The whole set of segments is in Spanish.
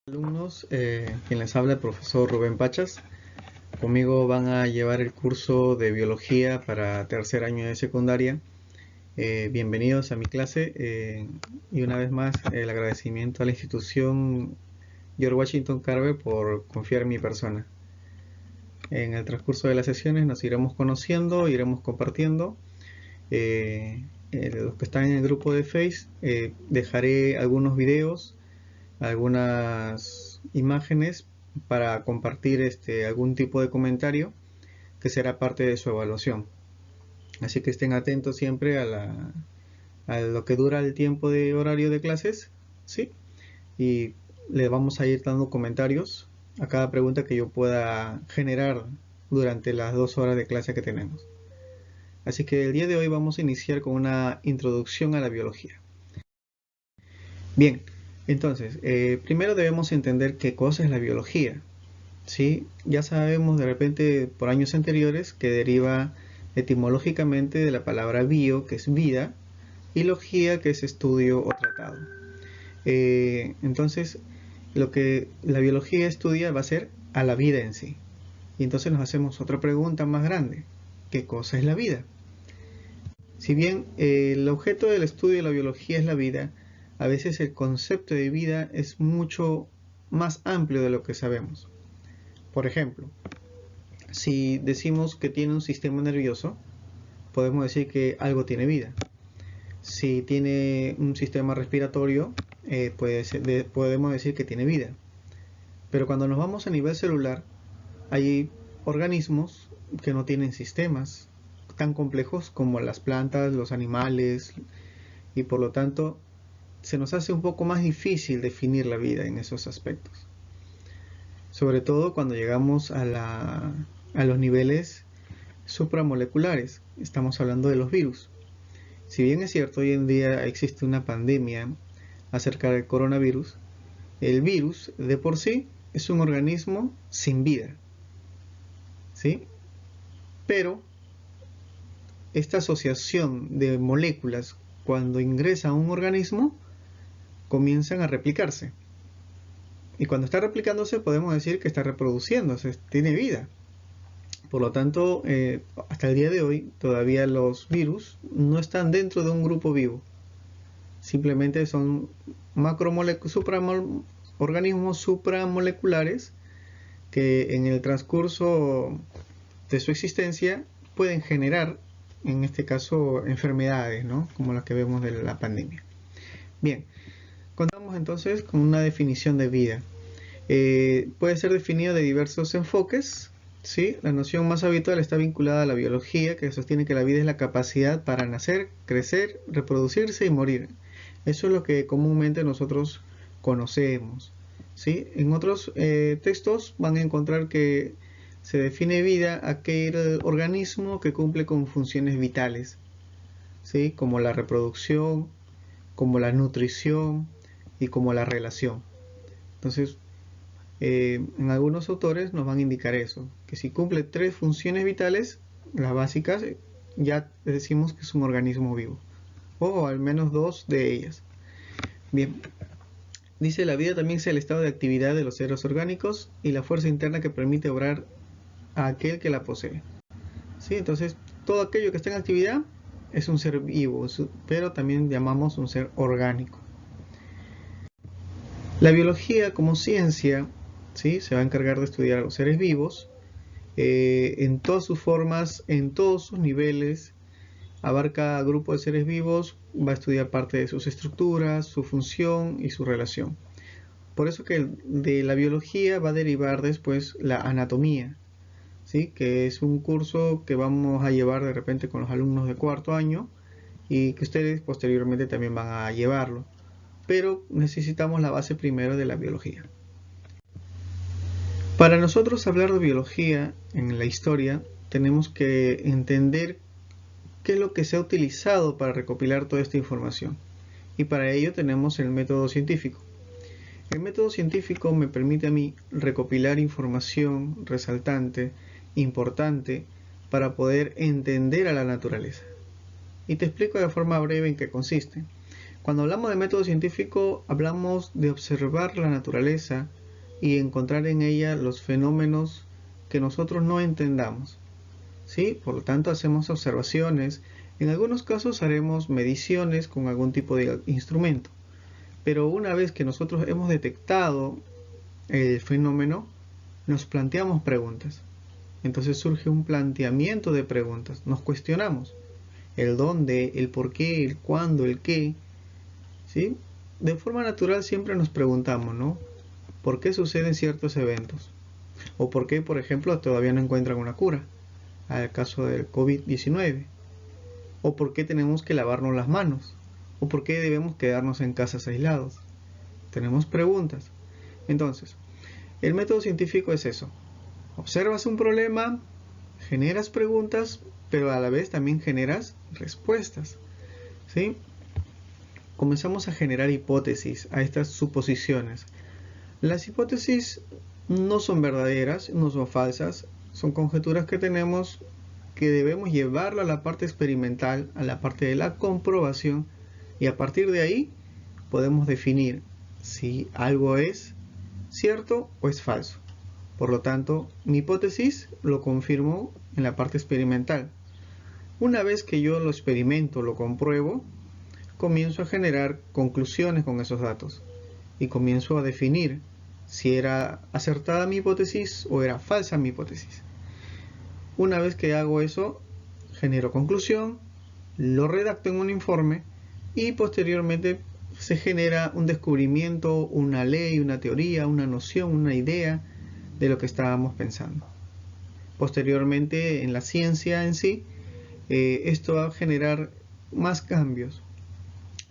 Alumnos, quien les habla el profesor Rubén Pachas. Conmigo van a llevar el curso de biología para tercer año de secundaria. Bienvenidos a mi clase y una vez más el agradecimiento a la institución George Washington Carver por confiar en mi persona. En el transcurso de las sesiones nos iremos conociendo, iremos compartiendo. Los que están en el grupo de Face, dejaré algunos videos, algunas imágenes para compartir algún tipo de comentario que será parte de su evaluación. Así que estén atentos siempre a lo que dura el tiempo de horario de clases, ¿sí? Y le vamos a ir dando comentarios a cada pregunta que yo pueda generar durante las 2 horas de clase que tenemos. Así que el día de hoy vamos a iniciar con una introducción a la biología. Bien, entonces, primero debemos entender qué cosa es la biología. ¿Sí? Ya sabemos de repente por años anteriores que deriva etimológicamente de la palabra bio, que es vida, y logía, que es estudio o tratado. Entonces, lo que la biología estudia va a ser a la vida en sí. Y entonces nos hacemos otra pregunta más grande. ¿Qué cosa es la vida? Si bien el objeto del estudio de la biología es la vida, a veces el concepto de vida es mucho más amplio de lo que sabemos. Por ejemplo, si decimos que tiene un sistema nervioso, podemos decir que algo tiene vida. Si tiene un sistema respiratorio, podemos decir que tiene vida. Pero cuando nos vamos a nivel celular, hay organismos que no tienen sistemas tan complejos como las plantas, los animales, y por lo tanto se nos hace un poco más difícil definir la vida en esos aspectos. Sobre todo cuando llegamos a los niveles supramoleculares. Estamos hablando de los virus. Si bien es cierto, hoy en día existe una pandemia acerca del coronavirus, el virus de por sí es un organismo sin vida, ¿sí? Pero esta asociación de moléculas, cuando ingresa a un organismo, comienzan a replicarse. Y cuando está replicándose, podemos decir que está reproduciéndose, tiene vida. Por lo tanto, hasta el día de hoy, todavía los virus no están dentro de un grupo vivo. Simplemente son organismos supramoleculares que en el transcurso de su existencia pueden generar, en este caso, enfermedades, ¿no? Como las que vemos de la pandemia. Bien, contamos entonces con una definición de vida. Puede ser definido de diversos enfoques. ¿Sí? La noción más habitual está vinculada a la biología, que sostiene que la vida es la capacidad para nacer, crecer, reproducirse y morir. Eso es lo que comúnmente nosotros conocemos. ¿Sí? En otros textos van a encontrar que se define vida a aquel organismo que cumple con funciones vitales, ¿sí? Como la reproducción, como la nutrición y como la relación. Entonces, en algunos autores nos van a indicar eso, que si cumple 3 funciones vitales, las básicas, ya decimos que es un organismo vivo, o al menos 2 de ellas. Bien, dice: la vida también es el estado de actividad de los seres orgánicos y la fuerza interna que permite obrar a aquel que la posee. ¿Sí? Entonces, todo aquello que está en actividad es un ser vivo, pero también llamamos un ser orgánico. La biología como ciencia, ¿sí?, se va a encargar de estudiar a los seres vivos en todas sus formas, en todos sus niveles. Abarca grupo de seres vivos, va a estudiar parte de sus estructuras, su función y su relación. Por eso que de la biología va a derivar después la anatomía, ¿sí?, que es un curso que vamos a llevar de repente con los alumnos de cuarto año y que ustedes posteriormente también van a llevarlo. Pero necesitamos la base primero de la biología. Para nosotros hablar de biología en la historia, tenemos que entender qué es lo que se ha utilizado para recopilar toda esta información. Y para ello tenemos el método científico. El método científico me permite a mí recopilar información resaltante, importante, para poder entender a la naturaleza. Y te explico de forma breve en qué consiste. Cuando hablamos de método científico, hablamos de observar la naturaleza y encontrar en ella los fenómenos que nosotros no entendamos. ¿Sí? Por lo tanto, hacemos observaciones. En algunos casos haremos mediciones con algún tipo de instrumento. Pero una vez que nosotros hemos detectado el fenómeno, nos planteamos preguntas. Entonces surge un planteamiento de preguntas. Nos cuestionamos el dónde, el por qué, el cuándo, el qué. ¿Sí? De forma natural siempre nos preguntamos, ¿no? ¿Por qué suceden ciertos eventos? O por qué, por ejemplo, todavía no encuentran una cura al caso del COVID-19. O por qué tenemos que lavarnos las manos. O por qué debemos quedarnos en casas aislados. Tenemos preguntas. Entonces, el método científico es eso. Observas un problema, generas preguntas, pero a la vez también generas respuestas. ¿Sí? Comenzamos a generar hipótesis, a estas suposiciones. Las hipótesis no son verdaderas, no son falsas, son conjeturas que tenemos que debemos llevarlo a la parte experimental, a la parte de la comprobación, y a partir de ahí podemos definir si algo es cierto o es falso. Por lo tanto, mi hipótesis lo confirmo en la parte experimental. Una vez que yo lo experimento, lo compruebo, comienzo a generar conclusiones con esos datos y comienzo a definir si era acertada mi hipótesis o era falsa mi hipótesis. Una vez que hago eso, genero conclusión, lo redacto en un informe y posteriormente se genera un descubrimiento, una ley, una teoría, una noción, una idea de lo que estábamos pensando. Posteriormente, en la ciencia en sí, esto va a generar más cambios,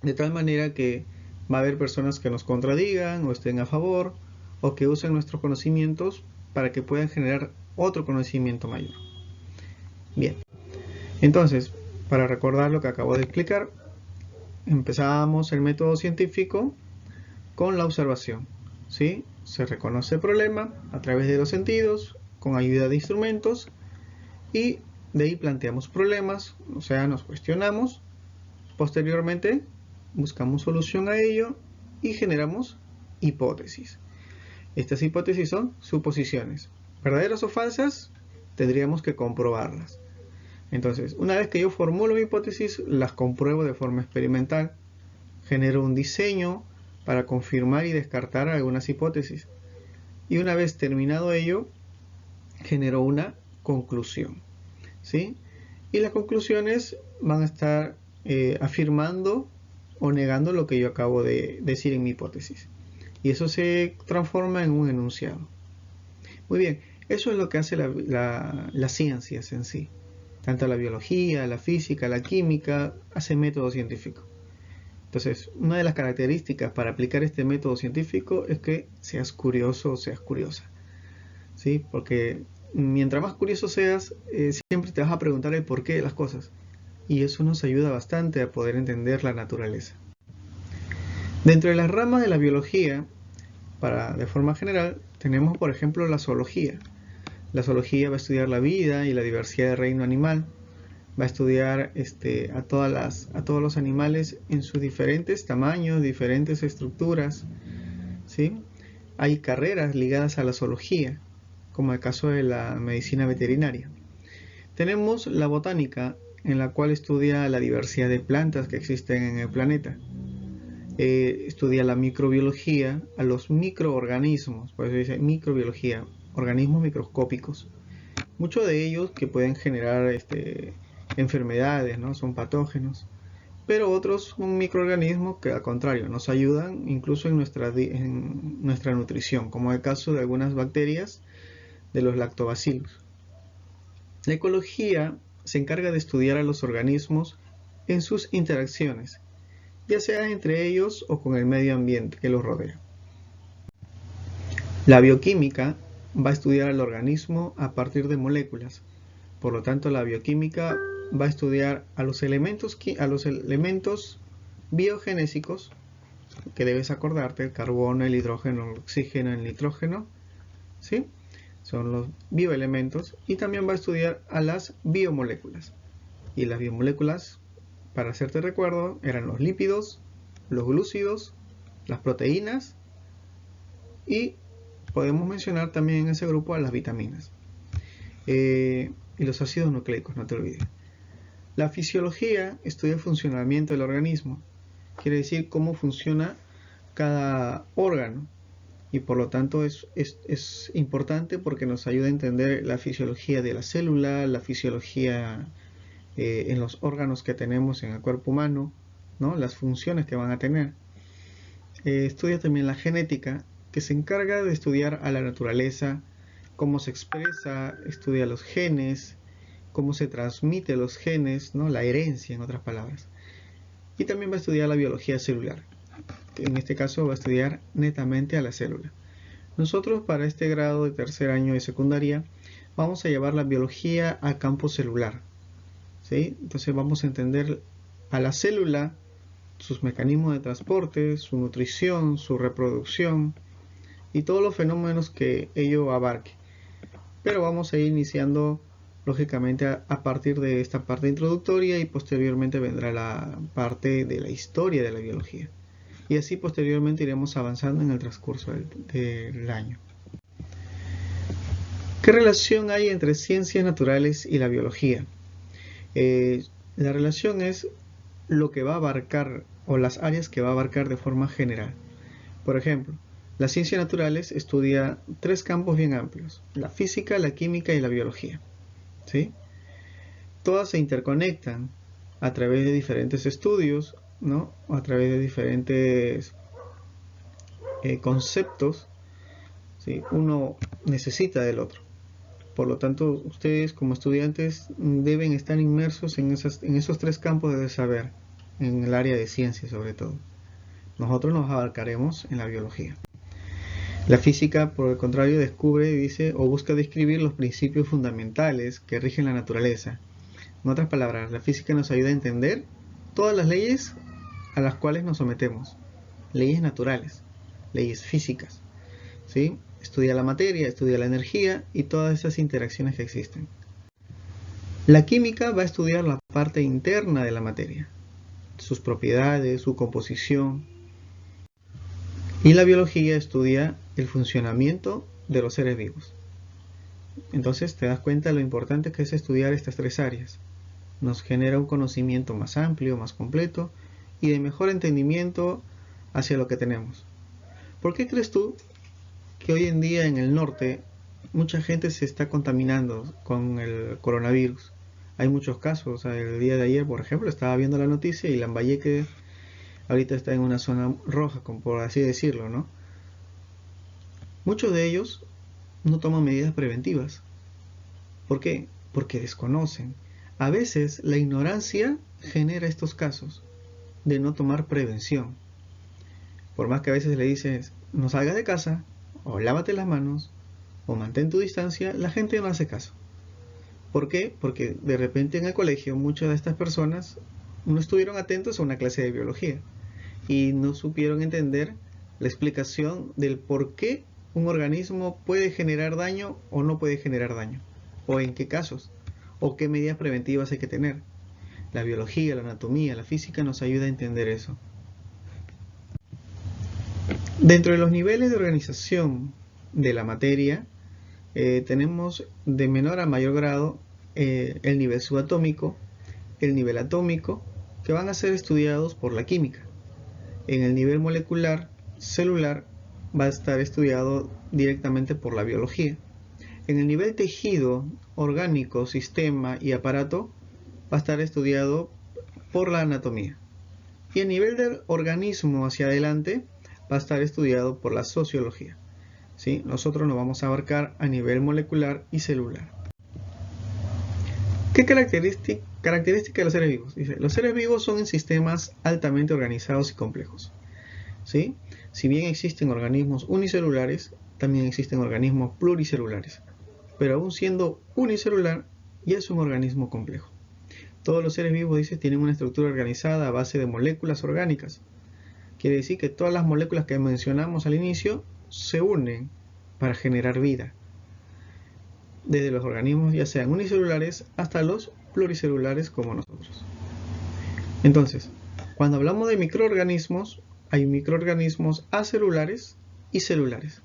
de tal manera que va a haber personas que nos contradigan o estén a favor o que usen nuestros conocimientos para que puedan generar otro conocimiento mayor. Bien, entonces, para recordar lo que acabo de explicar, empezamos el método científico con la observación. ¿Sí? Se reconoce el problema a través de los sentidos, con ayuda de instrumentos, y de ahí planteamos problemas, o sea, nos cuestionamos. Posteriormente, buscamos solución a ello y generamos hipótesis. Estas hipótesis son suposiciones. ¿Verdaderas o falsas? Tendríamos que comprobarlas. Entonces, una vez que yo formulo mi hipótesis, las compruebo de forma experimental. Genero un diseño para confirmar y descartar algunas hipótesis. Y una vez terminado ello, genero una conclusión. ¿Sí? Y las conclusiones van a estar afirmando o negando lo que yo acabo de decir en mi hipótesis. Y eso se transforma en un enunciado. Muy bien, eso es lo que hace las ciencias en sí. Tanto la biología, la física, la química, hace método científico. Entonces, una de las características para aplicar este método científico es que seas curioso o seas curiosa. ¿Sí? Porque mientras más curioso seas, siempre te vas a preguntar el porqué de las cosas. Y eso nos ayuda bastante a poder entender la naturaleza. Dentro de las ramas de la biología, de forma general, tenemos por ejemplo la zoología. La zoología va a estudiar la vida y la diversidad del reino animal. Va a estudiar a todos los animales en sus diferentes tamaños, diferentes estructuras. ¿Sí? Hay carreras ligadas a la zoología, como el caso de la medicina veterinaria. Tenemos la botánica, en la cual estudia la diversidad de plantas que existen en el planeta. Estudia la microbiología, a los microorganismos, por eso dice microbiología, organismos microscópicos. Muchos de ellos que pueden generar enfermedades, ¿no? Son patógenos. Pero otros son microorganismos que al contrario nos ayudan incluso en nuestra nutrición, como el caso de algunas bacterias de los lactobacilos. La ecología se encarga de estudiar a los organismos en sus interacciones, ya sea entre ellos o con el medio ambiente que los rodea. La bioquímica va a estudiar al organismo a partir de moléculas. Por lo tanto, la bioquímica va a estudiar a los elementos biogenésicos, que debes acordarte, el carbono, el hidrógeno, el oxígeno, el nitrógeno, ¿sí? Son los bioelementos, y también va a estudiar a las biomoléculas. Y las biomoléculas, para hacerte recuerdo, eran los lípidos, los glúcidos, las proteínas y podemos mencionar también en ese grupo a las vitaminas y los ácidos nucleicos, no te olvides. La fisiología estudia el funcionamiento del organismo, quiere decir cómo funciona cada órgano y por lo tanto es importante porque nos ayuda a entender la fisiología de la célula, la fisiología en los órganos que tenemos en el cuerpo humano, ¿no? Las funciones que van a tener. Estudia también la genética, que se encarga de estudiar a la naturaleza, cómo se expresa, estudia los genes, cómo se transmite los genes, ¿no? La herencia, en otras palabras. Y también va a estudiar la biología celular, que en este caso va a estudiar netamente a la célula. Nosotros para este grado de tercer año de secundaria vamos a llevar la biología a campo celular, ¿sí? Entonces vamos a entender a la célula, sus mecanismos de transporte, su nutrición, su reproducción y todos los fenómenos que ello abarque. Pero vamos a ir iniciando lógicamente a partir de esta parte introductoria y posteriormente vendrá la parte de la historia de la biología. Y así posteriormente iremos avanzando en el transcurso del año. ¿Qué relación hay entre ciencias naturales y la biología? La relación es lo que va a abarcar o las áreas que va a abarcar de forma general. Por ejemplo, las ciencias naturales estudia tres campos bien amplios: la física, la química y la biología, ¿sí? Todas se interconectan a través de diferentes estudios, ¿no? A través de diferentes conceptos, ¿sí? Uno necesita del otro. Por lo tanto, ustedes como estudiantes deben estar inmersos en esos tres campos de saber, en el área de ciencia sobre todo. Nosotros nos abarcaremos en la biología. La física, por el contrario, descubre, dice, o busca describir los principios fundamentales que rigen la naturaleza. En otras palabras, la física nos ayuda a entender todas las leyes a las cuales nos sometemos. Leyes naturales, leyes físicas, ¿sí? Estudia la materia, estudia la energía y todas esas interacciones que existen. La química va a estudiar la parte interna de la materia, sus propiedades, su composición. Y la biología estudia el funcionamiento de los seres vivos. Entonces te das cuenta de lo importante que es estudiar estas tres áreas. Nos genera un conocimiento más amplio, más completo y de mejor entendimiento hacia lo que tenemos. ¿Por qué crees tú que hoy en día en el norte mucha gente se está contaminando con el coronavirus? Hay muchos casos. El día de ayer, por ejemplo, estaba viendo la noticia y Lambayeque ahorita está en una zona roja, por así decirlo, ¿no? Muchos de ellos no toman medidas preventivas. ¿Por qué? Porque desconocen. A veces la ignorancia genera estos casos de no tomar prevención. Por más que a veces le dices, no salgas de casa, o lávate las manos, o mantén tu distancia, la gente no hace caso. ¿Por qué? Porque de repente en el colegio muchas de estas personas no estuvieron atentos a una clase de biología y no supieron entender la explicación del por qué un organismo puede generar daño o no puede generar daño, o en qué casos, o qué medidas preventivas hay que tener. La biología, la anatomía, la física nos ayuda a entender eso. Dentro de los niveles de organización de la materia, tenemos de menor a mayor grado el nivel subatómico, el nivel atómico, que van a ser estudiados por la química. En el nivel molecular, celular, va a estar estudiado directamente por la biología. En el nivel tejido, orgánico, sistema y aparato, va a estar estudiado por la anatomía. Y a nivel del organismo hacia adelante, va a estar estudiado por la sociología. ¿Sí? Nosotros nos vamos a abarcar a nivel molecular y celular. ¿Qué característica de los seres vivos? Dice, los seres vivos son en sistemas altamente organizados y complejos. ¿Sí? Si bien existen organismos unicelulares, también existen organismos pluricelulares. Pero aún siendo unicelular, ya es un organismo complejo. Todos los seres vivos, dice, tienen una estructura organizada a base de moléculas orgánicas. Quiere decir que todas las moléculas que mencionamos al inicio se unen para generar vida. Desde los organismos ya sean unicelulares hasta los pluricelulares como nosotros. Entonces, Cuando hablamos de microorganismos, hay microorganismos acelulares y celulares.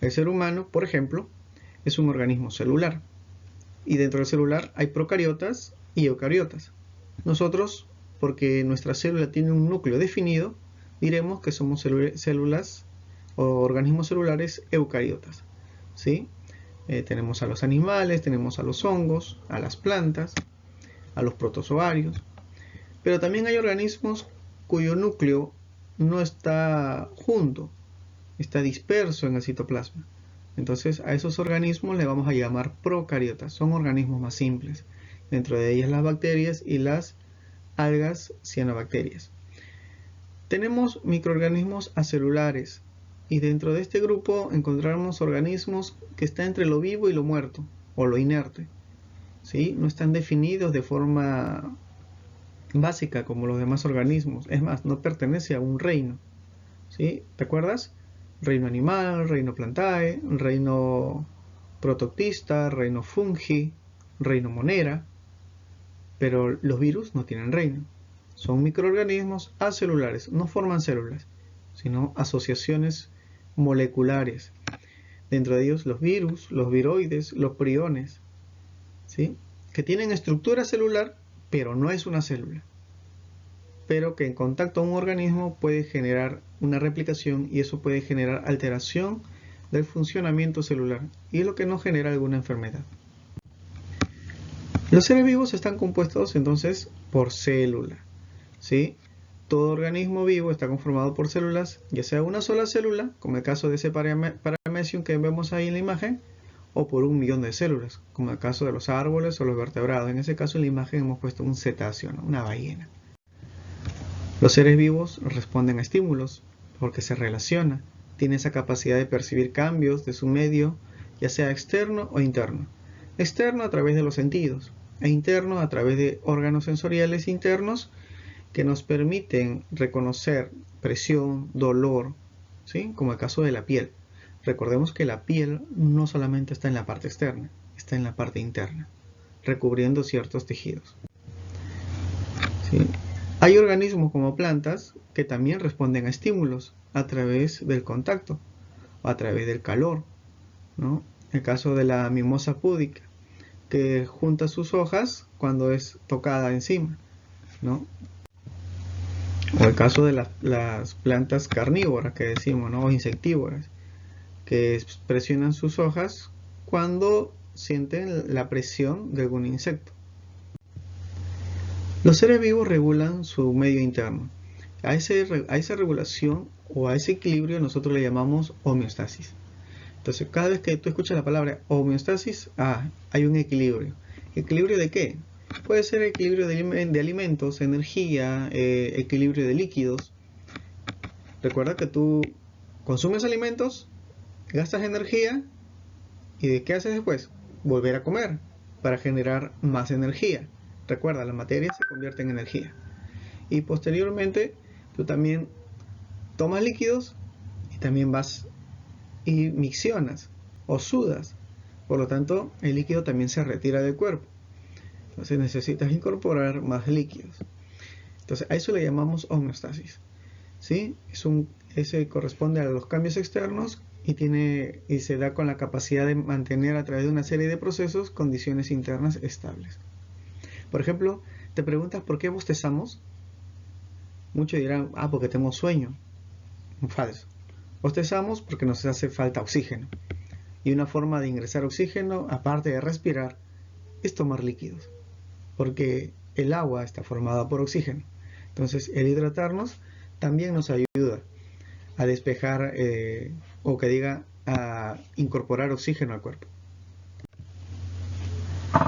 El ser humano, por ejemplo, es un organismo celular. Y dentro del celular hay procariotas y eucariotas. Nosotros, porque nuestra célula tiene un núcleo definido, diremos que somos células o organismos celulares eucariotas. ¿Sí? Tenemos a los animales, tenemos a los hongos, a las plantas, a los protozoarios. Pero también hay organismos cuyo núcleo no está junto, está disperso en el citoplasma. Entonces a esos organismos le vamos a llamar procariotas. Son organismos más simples. Dentro de ellas las bacterias y las algas cianobacterias. Tenemos microorganismos acelulares. Y dentro de este grupo encontramos organismos que están entre lo vivo y lo muerto, o lo inerte. ¿Sí? No están definidos de forma básica como los demás organismos. Es más, no pertenece a un reino. ¿Sí? ¿Te acuerdas? Reino animal, reino plantae, reino protoctista, reino fungi, reino monera. Pero los virus no tienen reino. Son microorganismos acelulares, no forman células, sino asociaciones moleculares. Dentro de ellos los virus, los viroides, los priones, ¿sí? Que tienen estructura celular, pero no es una célula. Pero que en contacto a un organismo puede generar una replicación y eso puede generar alteración del funcionamiento celular y es lo que nos genera alguna enfermedad. Los seres vivos están compuestos entonces por célula, ¿sí? Todo organismo vivo está conformado por células, ya sea una sola célula, como el caso de ese paramecium que vemos ahí en la imagen, o por 1.000.000 de células, como el caso de los árboles o los vertebrados. En ese caso en la imagen hemos puesto un cetáceo, ¿no? Una ballena. Los seres vivos responden a estímulos porque se relaciona, tiene esa capacidad de percibir cambios de su medio, ya sea externo o interno. Externo a través de los sentidos e interno a través de órganos sensoriales internos que nos permiten reconocer presión, dolor, ¿sí? Como el caso de la piel. Recordemos que la piel no solamente está en la parte externa, está en la parte interna, recubriendo ciertos tejidos. ¿Sí? Hay organismos como plantas que también responden a estímulos a través del contacto o a través del calor, ¿no? El caso de la mimosa púdica, que junta sus hojas cuando es tocada encima, ¿no? O el caso de las plantas carnívoras que decimos, ¿no? O insectívoras, que presionan sus hojas cuando sienten la presión de algún insecto. Los seres vivos regulan su medio interno. A esa regulación o a ese equilibrio nosotros le llamamos homeostasis. Entonces, cada vez que tú escuchas la palabra homeostasis, hay un equilibrio. ¿Equilibrio de qué? Puede ser equilibrio de alimentos, energía, equilibrio de líquidos. Recuerda que tú consumes alimentos, gastas energía y ¿de qué haces después? Volver a comer para generar más energía. Recuerda, la materia se convierte en energía. Y posteriormente tú también tomas líquidos y también vas y miccionas o sudas. Por lo tanto, el líquido también se retira del cuerpo. Entonces necesitas incorporar más líquidos. Entonces a eso le llamamos homeostasis. ¿Sí? Ese corresponde a los cambios externos y se da con la capacidad de mantener a través de una serie de procesos condiciones internas estables. Por ejemplo, te preguntas por qué bostezamos. Muchos dirán, porque tenemos sueño. Falso. Bostezamos porque nos hace falta oxígeno. Y una forma de ingresar oxígeno, aparte de respirar, es tomar líquidos. Porque el agua está formada por oxígeno. Entonces, el hidratarnos también nos ayuda a despejar, a incorporar oxígeno al cuerpo.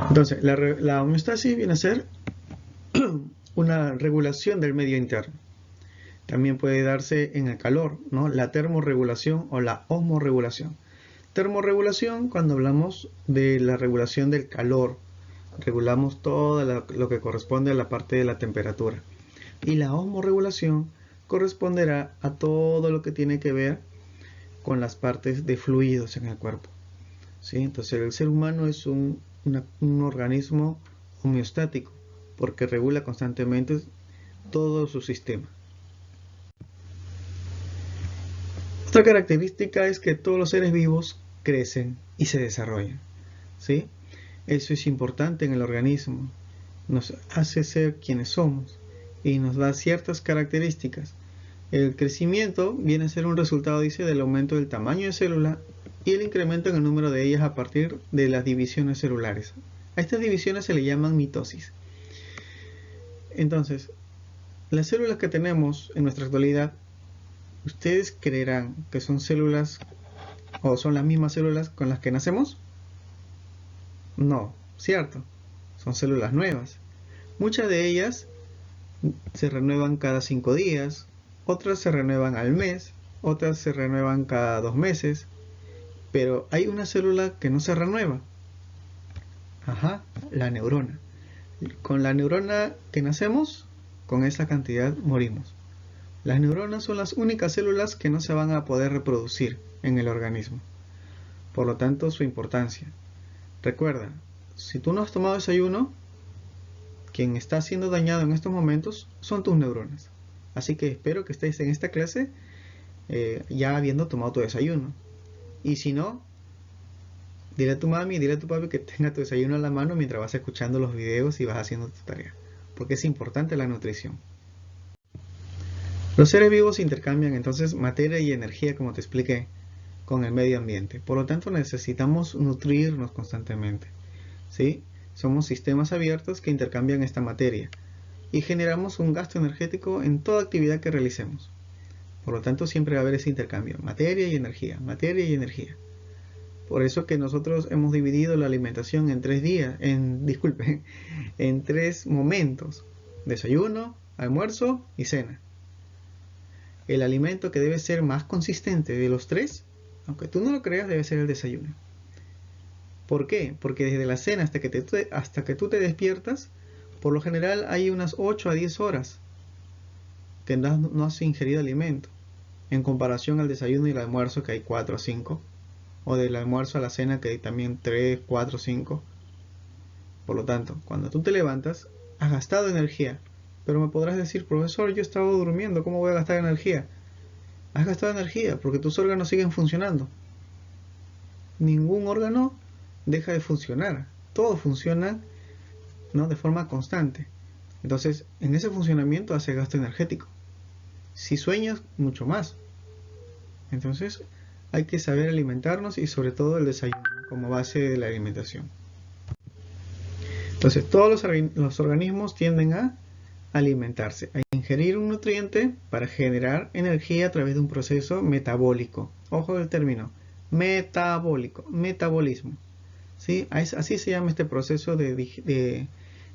Entonces, la homeostasis viene a ser una regulación del medio interno. También puede darse en el calor, ¿no? La termorregulación o la osmorregulación. Termorregulación, cuando hablamos de la regulación del calor, regulamos todo lo que corresponde a la parte de la temperatura. Y la osmorregulación corresponderá a todo lo que tiene que ver con las partes de fluidos en el cuerpo. ¿Sí? Entonces el ser humano es un organismo homeostático porque regula constantemente todo su sistema. Otra característica es que todos los seres vivos crecen y se desarrollan, ¿sí? Eso es importante en el organismo, nos hace ser quienes somos y nos da ciertas características. El crecimiento viene a ser un resultado, dice, del aumento del tamaño de célula y el incremento en el número de ellas a partir de las divisiones celulares. A estas divisiones se le llaman mitosis. Entonces, las células que tenemos en nuestra actualidad, ¿ustedes creerán que son células o son las mismas células con las que nacemos? No, cierto, son células nuevas. Muchas de ellas se renuevan cada 5 días, otras se renuevan al mes, otras se renuevan cada 2 meses, pero hay una célula que no se renueva. Ajá, la neurona. Con la neurona que nacemos, con esa cantidad morimos. Las neuronas son las únicas células que no se van a poder reproducir en el organismo. Por lo tanto, su importancia. Recuerda, si tú no has tomado desayuno, quien está siendo dañado en estos momentos son tus neuronas. Así que espero que estés en esta clase ya habiendo tomado tu desayuno. Y si no, dile a tu mami, dile a tu papi que tenga tu desayuno a la mano mientras vas escuchando los videos y vas haciendo tu tarea. Porque es importante la nutrición. Los seres vivos intercambian entonces materia y energía, como te expliqué, con el medio ambiente. Por lo tanto, necesitamos nutrirnos constantemente, ¿sí? Somos sistemas abiertos que intercambian esta materia y generamos un gasto energético en toda actividad que realicemos. Por lo tanto, siempre va a haber ese intercambio, materia y energía, materia y energía. Por eso que nosotros hemos dividido la alimentación en 3 días, en 3 momentos: desayuno, almuerzo y cena. El alimento que debe ser más consistente de los 3, aunque tú no lo creas, debe ser el desayuno. ¿Por qué? Porque desde la cena hasta que tú te despiertas, por lo general hay unas 8 a 10 horas que no has ingerido alimento, en comparación al desayuno y el almuerzo, que hay 4 a 5, o del almuerzo a la cena, que hay también 3, 4, 5. Por lo tanto, cuando tú te levantas, has gastado energía. Pero me podrás decir: profesor, yo estaba durmiendo, ¿cómo voy a gastar energía? Has gastado energía porque tus órganos siguen funcionando. Ningún órgano deja de funcionar. Todo funciona, ¿no?, de forma constante. Entonces, en ese funcionamiento hace gasto energético. Si sueñas, mucho más. Entonces, hay que saber alimentarnos y sobre todo el desayuno como base de la alimentación. Entonces, todos los organismos tienden a alimentarse, a ingerir un nutriente para generar energía a través de un proceso metabólico. Ojo del término, metabólico, metabolismo, ¿sí? Así se llama este proceso de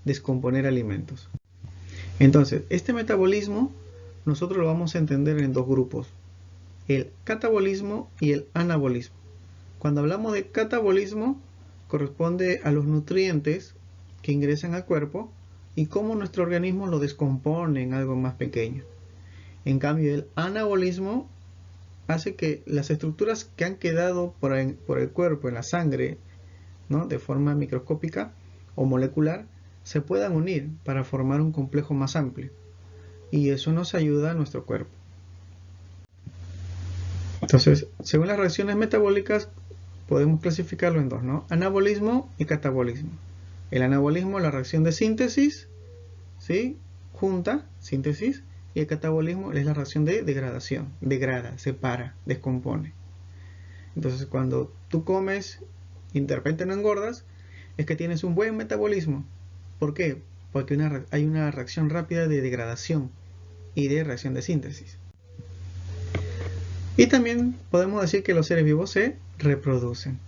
descomponer alimentos. Entonces, este metabolismo nosotros lo vamos a entender en 2 grupos: el catabolismo y el anabolismo. Cuando hablamos de catabolismo, corresponde a los nutrientes que ingresan al cuerpo y cómo nuestro organismo lo descompone en algo más pequeño. En cambio, el anabolismo hace que las estructuras que han quedado por el cuerpo, en la sangre, ¿no?, de forma microscópica o molecular, se puedan unir para formar un complejo más amplio. Y eso nos ayuda a nuestro cuerpo. Entonces, según las reacciones metabólicas, podemos clasificarlo en 2, ¿no? Anabolismo y catabolismo. El anabolismo es la reacción de síntesis, ¿sí?, junta, síntesis, y el catabolismo es la reacción de degradación, degrada, separa, descompone. Entonces, cuando tú comes y de repente no engordas, es que tienes un buen metabolismo. ¿Por qué? Porque hay una reacción rápida de degradación y de reacción de síntesis. Y también podemos decir que los seres vivos se reproducen.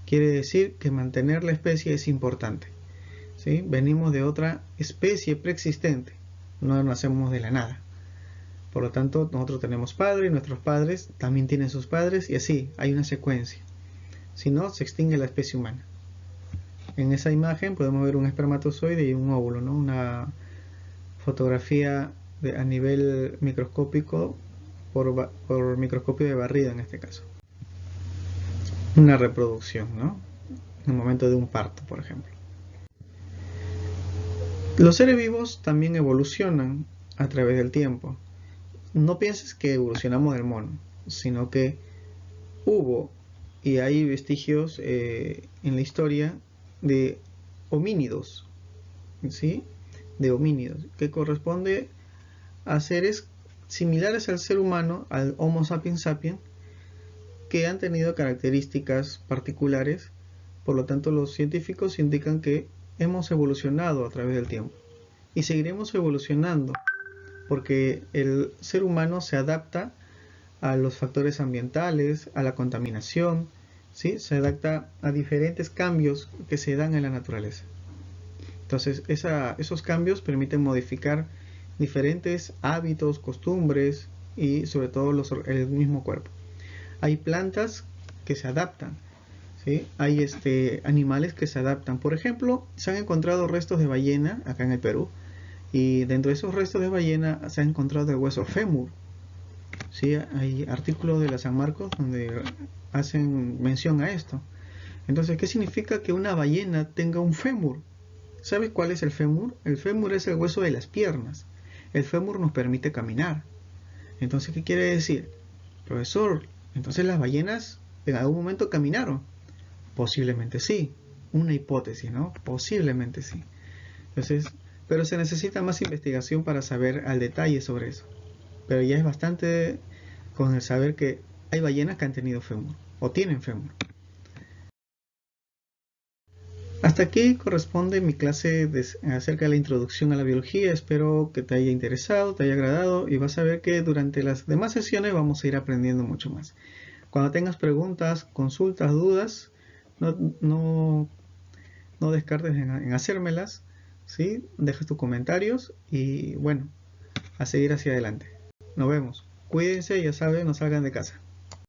Quiere decir que mantener la especie es importante, ¿sí? Venimos de otra especie preexistente, no nacemos de la nada. Por lo tanto, nosotros tenemos padres, y nuestros padres también tienen sus padres, y así hay una secuencia. Si no, se extingue la especie humana. En esa imagen podemos ver un espermatozoide y un óvulo, ¿no? Una fotografía a nivel microscópico por microscopio de barrido en este caso. Una reproducción, ¿no?, en el momento de un parto, por ejemplo. Los seres vivos también evolucionan a través del tiempo. No pienses que evolucionamos del mono, sino que hubo y hay vestigios en la historia de homínidos, ¿sí? De homínidos, que corresponde a seres similares al ser humano, al Homo sapiens sapiens, que han tenido características particulares. Por lo tanto, los científicos indican que hemos evolucionado a través del tiempo y seguiremos evolucionando porque el ser humano se adapta a los factores ambientales, a la contaminación, ¿sí? Se adapta a diferentes cambios que se dan en la naturaleza. Entonces, esos cambios permiten modificar diferentes hábitos, costumbres y sobre todo el mismo cuerpo. Hay plantas que se adaptan, ¿sí? Hay animales que se adaptan. Por ejemplo, se han encontrado restos de ballena acá en el Perú y dentro de esos restos de ballena se ha encontrado el hueso fémur. ¿Sí? Hay artículos de la San Marcos donde hacen mención a esto. Entonces, ¿qué significa que una ballena tenga un fémur? ¿Sabes cuál es el fémur? El fémur es el hueso de las piernas. El fémur nos permite caminar. Entonces, ¿qué quiere decir? Profesor, entonces las ballenas en algún momento caminaron. Posiblemente sí. Una hipótesis, ¿no? Posiblemente sí. Entonces, pero se necesita más investigación para saber al detalle sobre eso. Pero ya es bastante con el saber que hay ballenas que han tenido fémur o tienen fémur. Hasta aquí corresponde mi clase acerca de la introducción a la biología. Espero que te haya interesado, te haya agradado y vas a ver que durante las demás sesiones vamos a ir aprendiendo mucho más. Cuando tengas preguntas, consultas, dudas, no descartes en hacérmelas, ¿sí? Deja tus comentarios y bueno, a seguir hacia adelante. Nos vemos. Cuídense, ya saben, no salgan de casa.